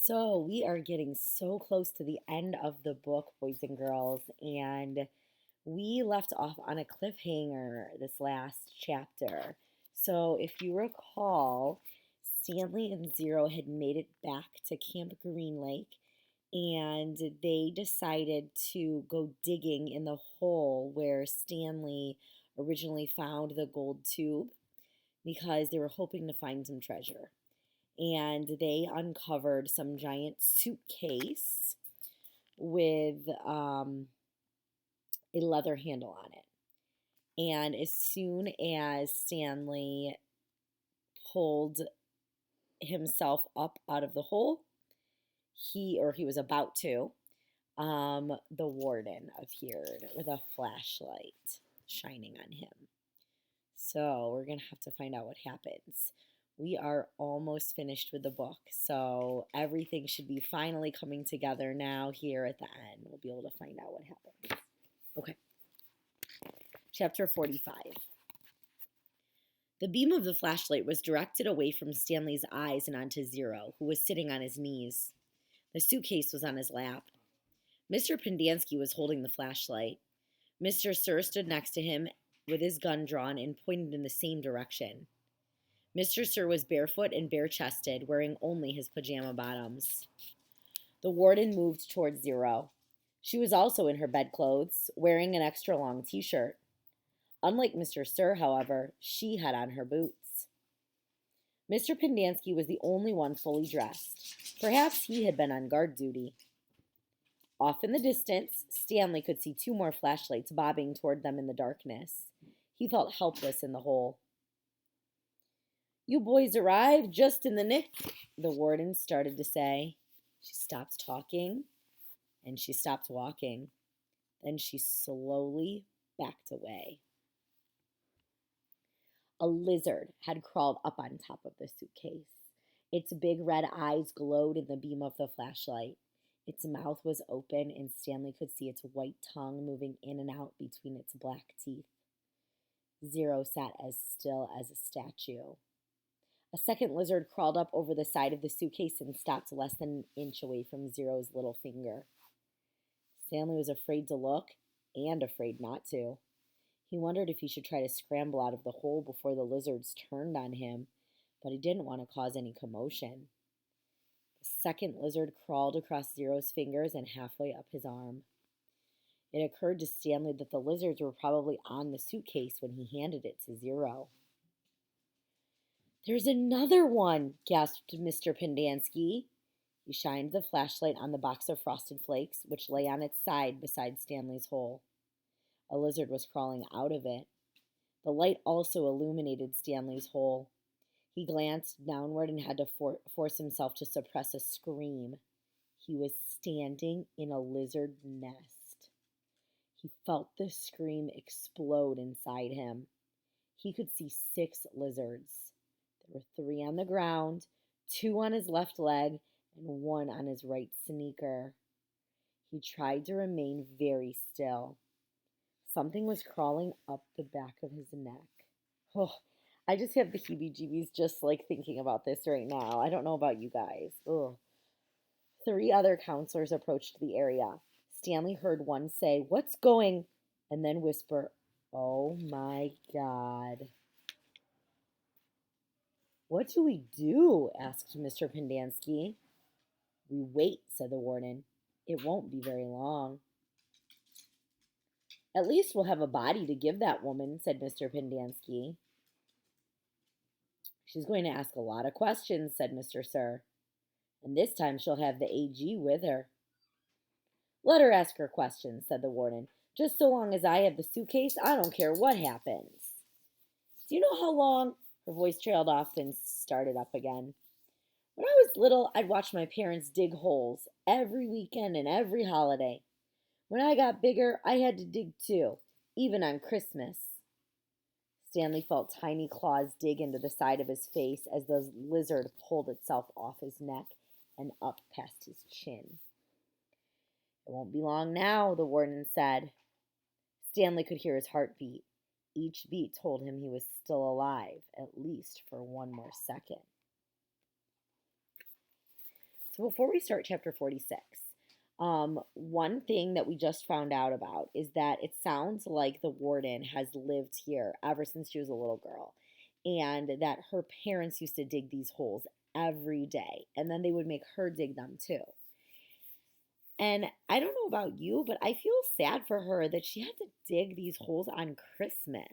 So we are getting so close to the end of the book, boys and girls, and we left off on a cliffhanger this last chapter. So if you recall, Stanley and Zero had made it back to Camp Green Lake and they decided to go digging in the hole where Stanley originally found the gold tube because they were hoping to find some treasure, and they uncovered some giant suitcase with a leather handle on it. And as soon as Stanley pulled himself up out of the hole, he was about to, the warden appeared with a flashlight shining on him. So we're going to have to find out what happens. We are almost finished with the book, so everything should be finally coming together now here at the end. We'll be able to find out what happens. Okay. Chapter 45. The beam of the flashlight was directed away from Stanley's eyes and onto Zero, who was sitting on his knees. The suitcase was on his lap. Mr. Pendanski was holding the flashlight. Mr. Sir stood next to him with his gun drawn and pointed in the same direction. Mr. Sir was barefoot and bare-chested, wearing only his pajama bottoms. The warden moved towards Zero. She was also in her bedclothes, wearing an extra long t-shirt. Unlike Mr. Sir, however, she had on her boots. Mr. Pendanski was the only one fully dressed. Perhaps he had been on guard duty. Off in the distance, Stanley could see two more flashlights bobbing toward them in the darkness. He felt helpless in the hole. "You boys arrived just in the nick," the warden started to say. She stopped talking, and she stopped walking. Then she slowly backed away. A lizard had crawled up on top of the suitcase. Its big red eyes glowed in the beam of the flashlight. Its mouth was open, and Stanley could see its white tongue moving in and out between its black teeth. Zero sat as still as a statue. A second lizard crawled up over the side of the suitcase and stopped less than an inch away from Zero's little finger. Stanley was afraid to look and afraid not to. He wondered if he should try to scramble out of the hole before the lizards turned on him, but he didn't want to cause any commotion. The second lizard crawled across Zero's fingers and halfway up his arm. It occurred to Stanley that the lizards were probably on the suitcase when he handed it to Zero. "There's another one," gasped Mr. Pendanski. He shined the flashlight on the box of Frosted Flakes, which lay on its side beside Stanley's hole. A lizard was crawling out of it. The light also illuminated Stanley's hole. He glanced downward and had to force himself to suppress a scream. He was standing in a lizard nest. He felt the scream explode inside him. He could see 6 lizards. There were 3 on the ground, 2 on his left leg, and 1 on his right sneaker. He tried to remain very still. Something was crawling up the back of his neck. Oh, I just have the heebie-jeebies just like thinking about this right now. I don't know about you guys. Ugh. 3 other counselors approached the area. Stanley heard one say, "What's going?" and then whisper, "Oh my God." "What do we do?" asked Mr. Pendanski. "We wait," said the warden. "It won't be very long." "At least we'll have a body to give that woman," said Mr. Pendanski. "She's going to ask a lot of questions," said Mr. Sir. "And this time she'll have the AG with her." "Let her ask her questions," said the warden. "Just so long as I have the suitcase, I don't care what happens." "Do you know how long—" Her voice trailed off, then started up again. "When I was little, I'd watch my parents dig holes every weekend and every holiday. When I got bigger, I had to dig too, even on Christmas." Stanley felt tiny claws dig into the side of his face as the lizard pulled itself off his neck and up past his chin. "It won't be long now," the warden said. Stanley could hear his heartbeat. Each beat told him he was still alive, at least for one more second. So before we start chapter 46, one thing that we just found out about is that it sounds like the warden has lived here ever since she was a little girl, and that her parents used to dig these holes every day, and then they would make her dig them too. And I don't know about you, but I feel sad for her that she had to dig these holes on Christmas.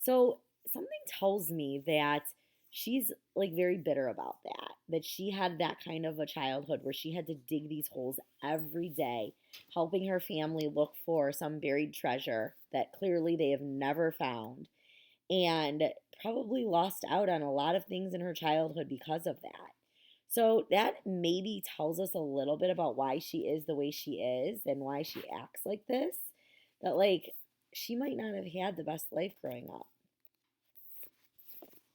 So something tells me that she's like very bitter about that she had that kind of a childhood where she had to dig these holes every day, helping her family look for some buried treasure that clearly they have never found, and probably lost out on a lot of things in her childhood because of that. So that maybe tells us a little bit about why she is the way she is and why she acts like this. That, like, she might not have had the best life growing up.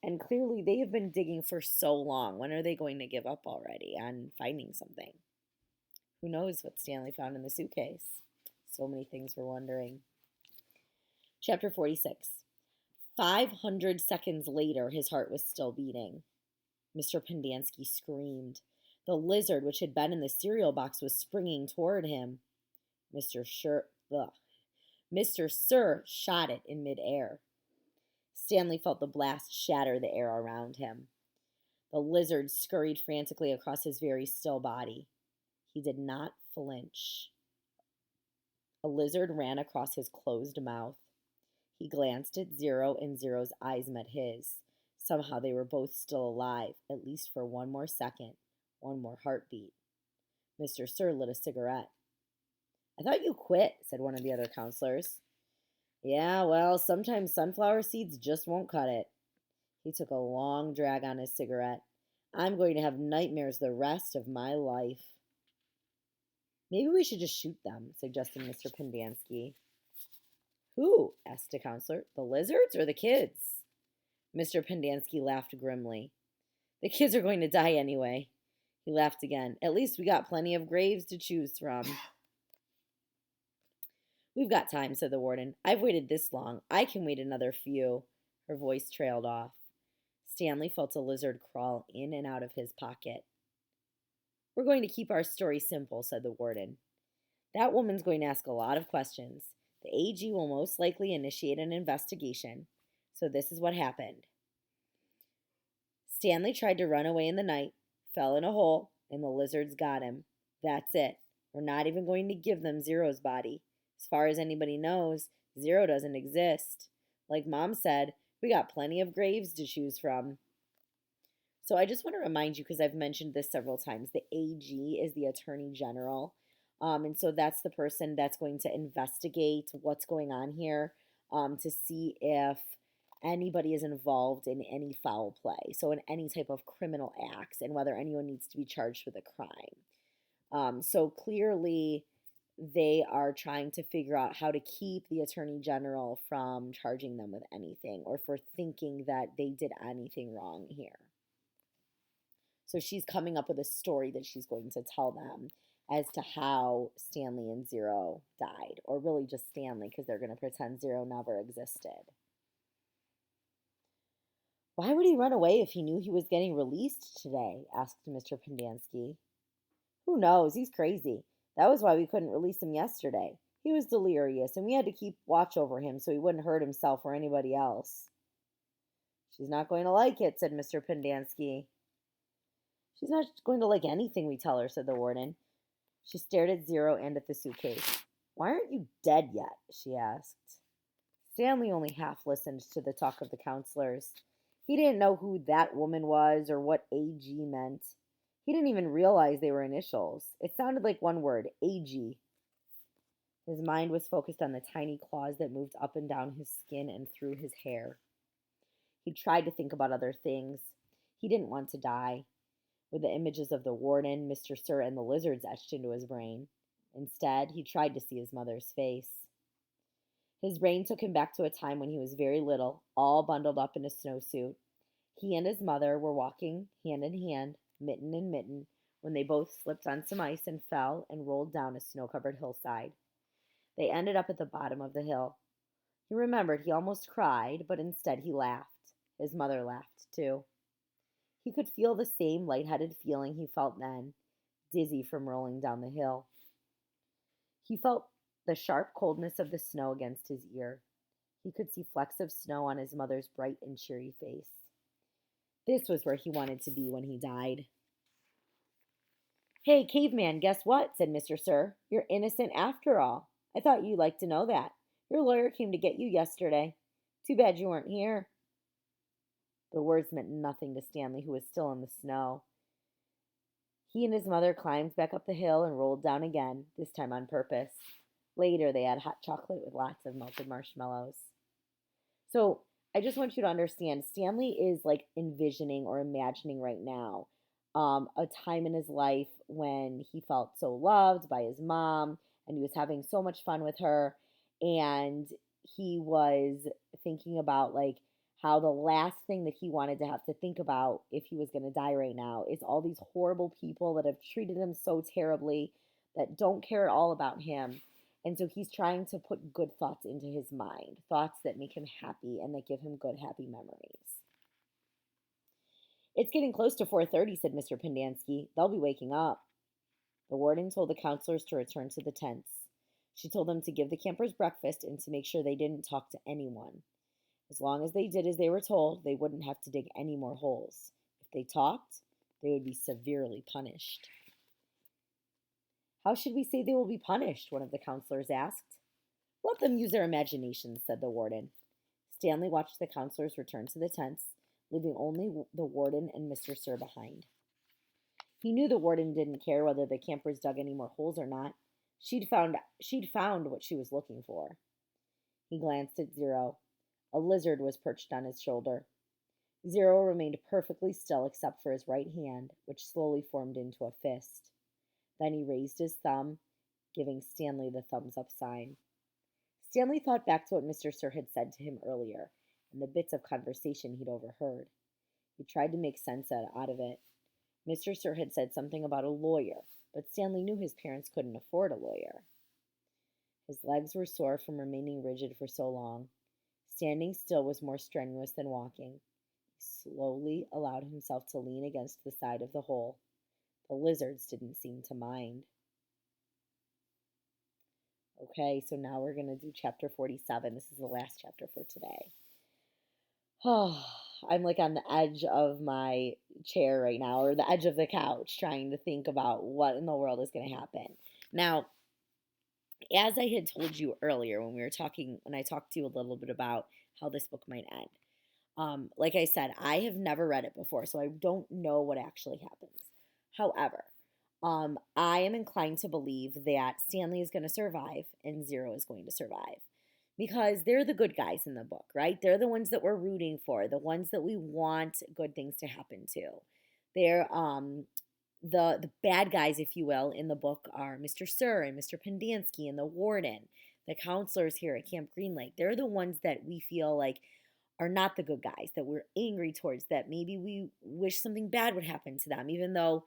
And clearly, they have been digging for so long. When are they going to give up already on finding something? Who knows what Stanley found in the suitcase? So many things we're wondering. Chapter 46. 500 seconds later, his heart was still beating. Mr. Pendanski screamed. The lizard, which had been in the cereal box, was springing toward him. Mr. Sir shot it in midair. Stanley felt the blast shatter the air around him. The lizard scurried frantically across his very still body. He did not flinch. A lizard ran across his closed mouth. He glanced at Zero, and Zero's eyes met his. Somehow they were both still alive, at least for one more second, one more heartbeat. Mr. Sir lit a cigarette. I thought you quit, said one of the other counselors. Yeah, well, sometimes sunflower seeds just won't cut it. He took a long drag on his cigarette. I'm going to have nightmares the rest of my life. Maybe we should just shoot them, suggested Mr. Pendanski. Who? Asked a counselor. The lizards or the kids? Mr. Pendanski laughed grimly. The kids are going to die anyway. He laughed again. At least we got plenty of graves to choose from. We've got time, said the warden. I've waited this long. I can wait another few. Her voice trailed off. Stanley felt a lizard crawl in and out of his pocket. We're going to keep our story simple, said the warden. That woman's going to ask a lot of questions. The AG will most likely initiate an investigation. So this is what happened. Stanley tried to run away in the night, fell in a hole, and the lizards got him. That's it. We're not even going to give them Zero's body. As far as anybody knows, Zero doesn't exist. Like Mom said, we got plenty of graves to choose from. So I just want to remind you, because I've mentioned this several times, the AG is the Attorney General. And so that's the person that's going to investigate what's going on here, to see if anybody is involved in any foul play, so in any type of criminal acts, and whether anyone needs to be charged with a crime. So clearly they are trying to figure out how to keep the Attorney General from charging them with anything or for thinking that they did anything wrong here. So she's coming up with a story that she's going to tell them as to how Stanley and Zero died, or really just Stanley, because they're going to pretend Zero never existed. Why would he run away if he knew he was getting released today? Asked Mr. Pendanski. Who knows? He's crazy. That was why we couldn't release him yesterday. He was delirious, and we had to keep watch over him so he wouldn't hurt himself or anybody else. She's not going to like it, said Mr. Pendanski. She's not going to like anything we tell her, said the warden. She stared at Zero and at the suitcase. Why aren't you dead yet? She asked. Stanley only half listened to the talk of the counselors. He didn't know who that woman was or what AG meant. He didn't even realize they were initials. It sounded like one word, AG. His mind was focused on the tiny claws that moved up and down his skin and through his hair. He tried to think about other things. He didn't want to die, with the images of the warden, Mr. Sir, and the lizards etched into his brain. Instead, he tried to see his mother's face. His brain took him back to a time when he was very little, all bundled up in a snowsuit. He and his mother were walking hand in hand, mitten in mitten, when they both slipped on some ice and fell and rolled down a snow-covered hillside. They ended up at the bottom of the hill. He remembered he almost cried, but instead he laughed. His mother laughed, too. He could feel the same lightheaded feeling he felt then, dizzy from rolling down the hill. He felt the sharp coldness of the snow against his ear. He could see flecks of snow on his mother's bright and cheery face. This was where he wanted to be when he died. Hey, caveman, guess what? Said Mr. Sir. You're innocent after all. I thought you'd like to know that. Your lawyer came to get you yesterday. Too bad you weren't here. The words meant nothing to Stanley, who was still in the snow. He and his mother climbed back up the hill and rolled down again, this time on purpose. Later, they had hot chocolate with lots of melted marshmallows. So, I just want you to understand, Stanley is like envisioning or imagining right now a time in his life when he felt so loved by his mom and he was having so much fun with her. And he was thinking about like how the last thing that he wanted to have to think about if he was going to die right now is all these horrible people that have treated him so terribly, that don't care at all about him. And so he's trying to put good thoughts into his mind, thoughts that make him happy and that give him good, happy memories. It's getting close to 4:30, said Mr. Pendanski. They'll be waking up. The warden told the counselors to return to the tents. She told them to give the campers breakfast and to make sure they didn't talk to anyone. As long as they did as they were told, they wouldn't have to dig any more holes. If they talked, they would be severely punished. How should we say they will be punished? One of the counselors asked. Let them use their imaginations, said the warden. Stanley watched the counselors return to the tents, leaving only the warden and Mr. Sir behind. He knew the warden didn't care whether the campers dug any more holes or not. She'd found what she was looking for. He glanced at Zero. A lizard was perched on his shoulder. Zero remained perfectly still except for his right hand, which slowly formed into a fist. Then he raised his thumb, giving Stanley the thumbs up sign. Stanley thought back to what Mr. Sir had said to him earlier and the bits of conversation he'd overheard. He tried to make sense out of it. Mr. Sir had said something about a lawyer, but Stanley knew his parents couldn't afford a lawyer. His legs were sore from remaining rigid for so long. Standing still was more strenuous than walking. He slowly allowed himself to lean against the side of the hole. The lizards didn't seem to mind. Okay, so now we're going to do chapter 47. This is the last chapter for today. Oh, I'm like on the edge of my chair right now, or the edge of the couch, trying to think about what in the world is going to happen. Now, as I had told you earlier when I talked to you a little bit about how this book might end. Like I said, I have never read it before, so I don't know what actually happens. However, I am inclined to believe that Stanley is going to survive and Zero is going to survive because they're the good guys in the book, right? They're the ones that we're rooting for, the ones that we want good things to happen to. They're the bad guys, if you will, in the book are Mr. Sir and Mr. Pendanski and the warden, the counselors here at Camp Green Lake. They're the ones that we feel like are not the good guys, that we're angry towards, that maybe we wish something bad would happen to them, even though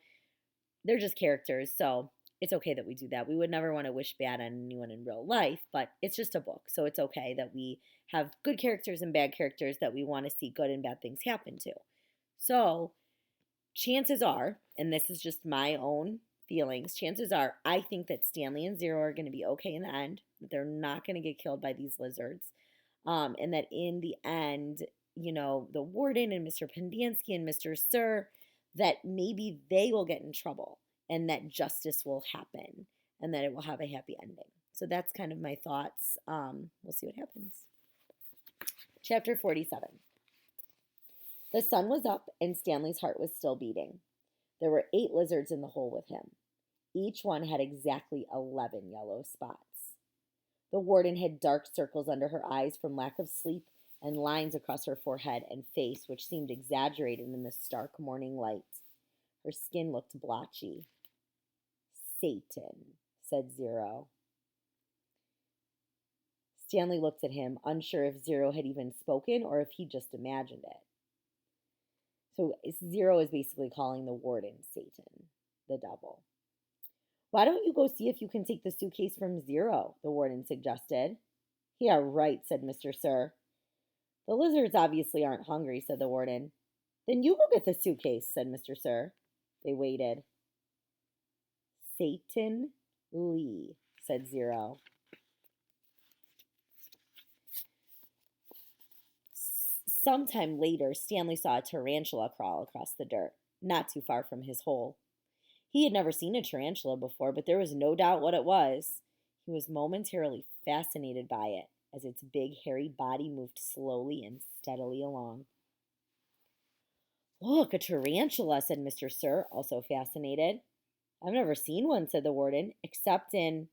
they're just characters. So it's okay that we do that. We would never want to wish bad on anyone in real life, but it's just a book. So it's okay that we have good characters and bad characters that we want to see good and bad things happen to. So chances are, and this is just my own feelings, chances are I think that Stanley and Zero are going to be okay in the end, that they're not going to get killed by these lizards, and that in the end, the warden and Mr. Pendanski and Mr. Sir, that maybe they will get in trouble and that justice will happen and that it will have a happy ending. So that's kind of my thoughts. We'll see what happens. Chapter 47. The sun was up and Stanley's heart was still beating. There were 8 lizards in the hole with him. Each one had exactly 11 yellow spots. The warden had dark circles under her eyes from lack of sleep and lines across her forehead and face which seemed exaggerated in the stark morning light. Her skin looked blotchy. Satan, said Zero. Stanley looked at him, unsure if Zero had even spoken or if he just imagined it. So Zero is basically calling the warden Satan, the devil. Why don't you go see if you can take the suitcase from Zero, the warden suggested. Yeah, right, said Mr. Sir. The lizards obviously aren't hungry, said the warden. Then you go get the suitcase, said Mr. Sir. They waited. Satan Lee, said Zero. Sometime later, Stanley saw a tarantula crawl across the dirt, not too far from his hole. He had never seen a tarantula before, but there was no doubt what it was. He was momentarily fascinated by it as its big, hairy body moved slowly and steadily along. Look, a tarantula, said Mr. Sir, also fascinated. I've never seen one, said the warden, except in...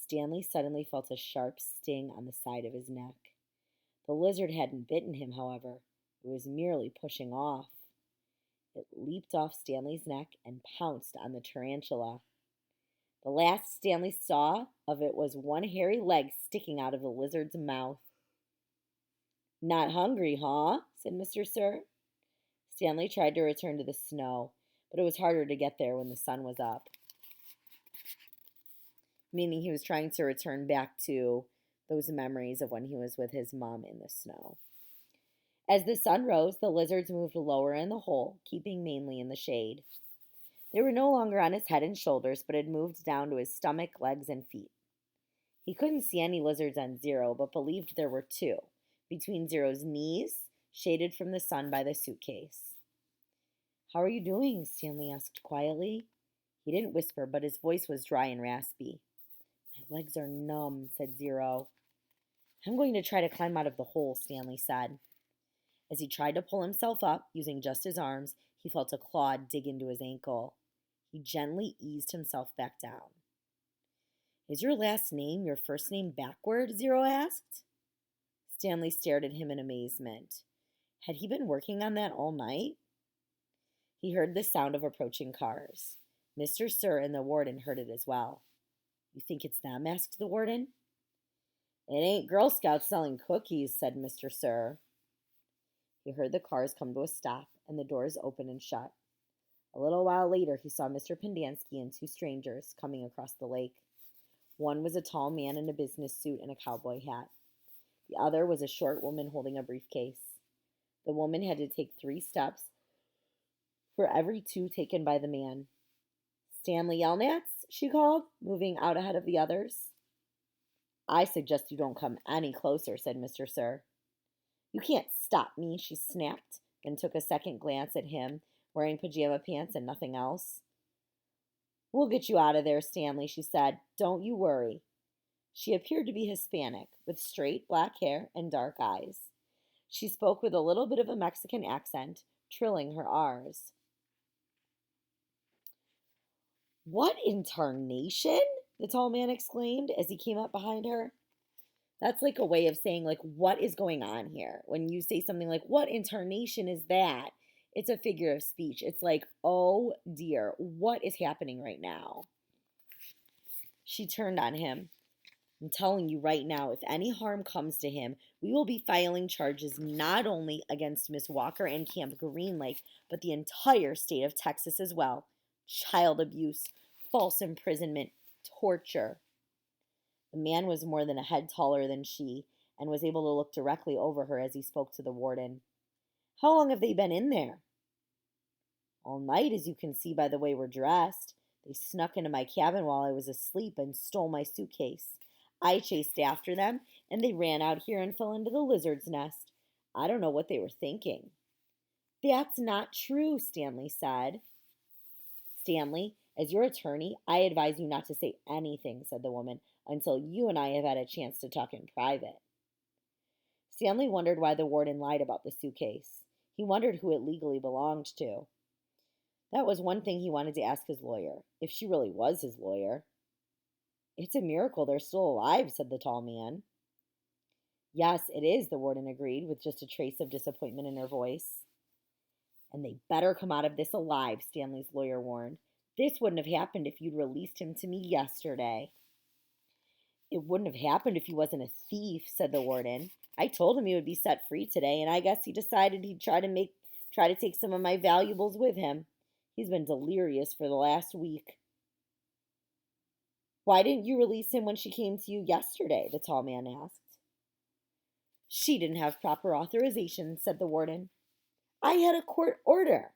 Stanley suddenly felt a sharp sting on the side of his neck. The lizard hadn't bitten him, however. It was merely pushing off. It leaped off Stanley's neck and pounced on the tarantula. The last Stanley saw of it was one hairy leg sticking out of the lizard's mouth. Not hungry, huh? Said Mr. Sir. Stanley tried to return to the snow, but it was harder to get there when the sun was up. Meaning he was trying to return back to those memories of when he was with his mom in the snow. As the sun rose, the lizards moved lower in the hole, keeping mainly in the shade. They were no longer on his head and shoulders, but had moved down to his stomach, legs, and feet. He couldn't see any lizards on Zero, but believed there were two, between Zero's knees, shaded from the sun by the suitcase. How are you doing? Stanley asked quietly. He didn't whisper, but his voice was dry and raspy. My legs are numb, said Zero. I'm going to try to climb out of the hole, Stanley said. As he tried to pull himself up, using just his arms, he felt a claw dig into his ankle. He gently eased himself back down. Is your last name your first name backward? Zero asked. Stanley stared at him in amazement. Had he been working on that all night? He heard the sound of approaching cars. Mr. Sir and the warden heard it as well. You think it's them? Asked the warden. It ain't Girl Scouts selling cookies, said Mr. Sir. He heard the cars come to a stop and the doors open and shut. A little while later, he saw Mr. Pendanski and two strangers coming across the lake. One was a tall man in a business suit and a cowboy hat. The other was a short woman holding a briefcase. The woman had to take 3 steps for every 2 taken by the man. Stanley Yelnats, she called, moving out ahead of the others. I suggest you don't come any closer, said Mr. Sir. You can't stop me, she snapped, then took a second glance at him, wearing pajama pants and nothing else. We'll get you out of there, Stanley, she said. Don't you worry. She appeared to be Hispanic, with straight black hair and dark eyes. She spoke with a little bit of a Mexican accent, trilling her R's. What in tarnation? The tall man exclaimed as he came up behind her. That's like a way of saying, like, what is going on here? When you say something like, what in tarnation is that? It's a figure of speech. It's like, oh dear, what is happening right now? She turned on him. I'm telling you right now, if any harm comes to him, we will be filing charges not only against Miss Walker and Camp Green Lake, but the entire state of Texas as well. Child abuse, false imprisonment, torture. The man was more than a head taller than she and was able to look directly over her as he spoke to the warden. How long have they been in there? All night, as you can see by the way we're dressed. They snuck into my cabin while I was asleep and stole my suitcase. I chased after them, and they ran out here and fell into the lizard's nest. I don't know what they were thinking. That's not true, Stanley said. Stanley, as your attorney, I advise you not to say anything, said the woman, until you and I have had a chance to talk in private. Stanley wondered why the warden lied about the suitcase. He wondered who it legally belonged to. That was one thing he wanted to ask his lawyer, if she really was his lawyer. It's a miracle they're still alive, said the tall man. Yes, it is, the warden agreed, with just a trace of disappointment in her voice. And they better come out of this alive, Stanley's lawyer warned. This wouldn't have happened if you'd released him to me yesterday. It wouldn't have happened if he wasn't a thief, said the warden. I told him he would be set free today, and I guess he decided he'd try to take some of my valuables with him. He's been delirious for the last week. Why didn't you release him when she came to you yesterday? The tall man asked. She didn't have proper authorization, said the warden. I had a court order.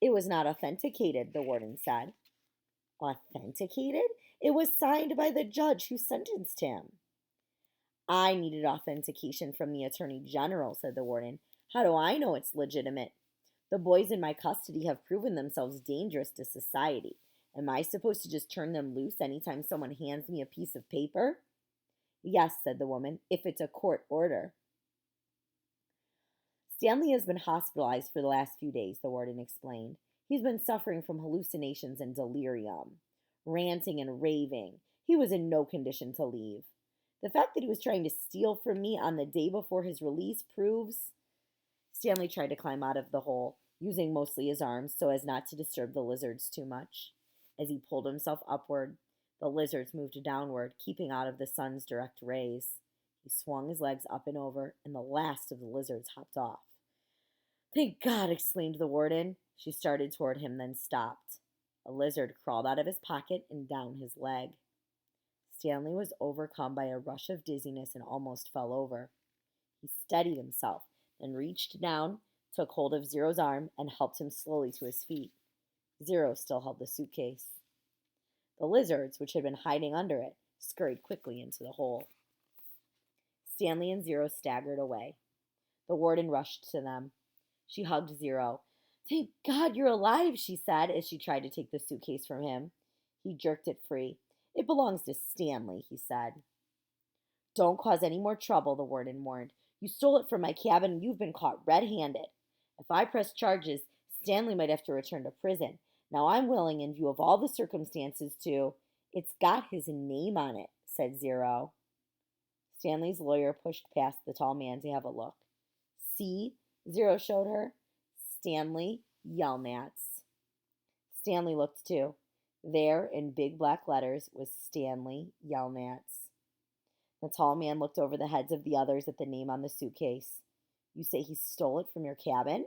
It was not authenticated, the warden said. Authenticated? It was signed by the judge who sentenced him. I needed authentication from the Attorney General, said the warden. How do I know it's legitimate? The boys in my custody have proven themselves dangerous to society. Am I supposed to just turn them loose anytime someone hands me a piece of paper? Yes, said the woman, if it's a court order. Stanley has been hospitalized for the last few days, the warden explained. He's been suffering from hallucinations and delirium, ranting and raving. He was in no condition to leave. The fact that he was trying to steal from me on the day before his release proves. Stanley tried to climb out of the hole, using mostly his arms so as not to disturb the lizards too much. As he pulled himself upward, the lizards moved downward, keeping out of the sun's direct rays. He swung his legs up and over, and the last of the lizards hopped off. Thank God, exclaimed the warden. She started toward him, then stopped. A lizard crawled out of his pocket and down his leg. Stanley was overcome by a rush of dizziness and almost fell over. He steadied himself, then reached down, took hold of Zero's arm, and helped him slowly to his feet. Zero still held the suitcase. The lizards, which had been hiding under it, scurried quickly into the hole. Stanley and Zero staggered away. The warden rushed to them. She hugged Zero. Thank God you're alive, she said as she tried to take the suitcase from him. He jerked it free. It belongs to Stanley, he said. Don't cause any more trouble, the warden warned. You stole it from my cabin and you've been caught red-handed. If I press charges, Stanley might have to return to prison. Now I'm willing, in view of all the circumstances, to... It's got his name on it, said Zero. Stanley's lawyer pushed past the tall man to have a look. See? Zero showed her. Stanley Yelnats. Stanley looked too. There, in big black letters, was Stanley Yelnats. The tall man looked over the heads of the others at the name on the suitcase. You say he stole it from your cabin?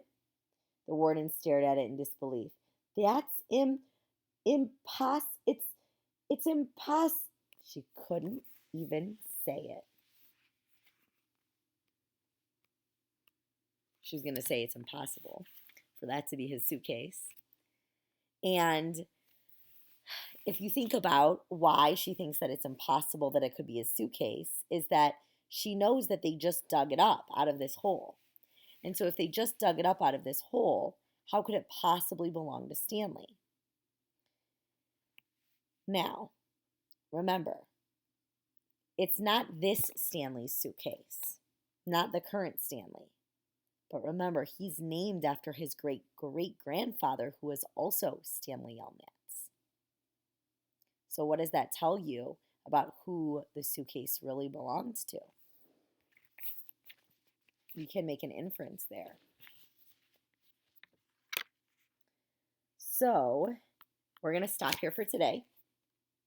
The warden stared at it in disbelief. That's it's impossible. She couldn't even say it. She was going to say it's impossible for that to be his suitcase. And if you think about why she thinks that it's impossible that it could be his suitcase, is that she knows that they just dug it up out of this hole. And so if they just dug it up out of this hole, how could it possibly belong to Stanley? Now, remember, it's not this Stanley's suitcase, not the current Stanley. But remember, he's named after his great-great-grandfather, who was also Stanley Yelnats. So what does that tell you about who the suitcase really belongs to? You can make an inference there. So we're going to stop here for today.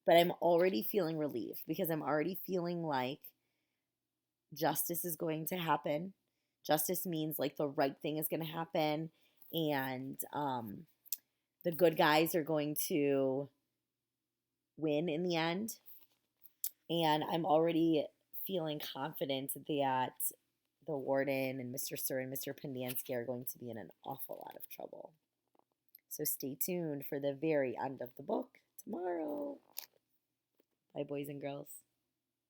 But I'm already feeling relieved because I'm already feeling like justice is going to happen. Justice means like the right thing is going to happen, and the good guys are going to win in the end. And I'm already feeling confident that the warden and Mr. Sir and Mr. Pendanski are going to be in an awful lot of trouble. So stay tuned for the very end of the book tomorrow. Bye, boys and girls.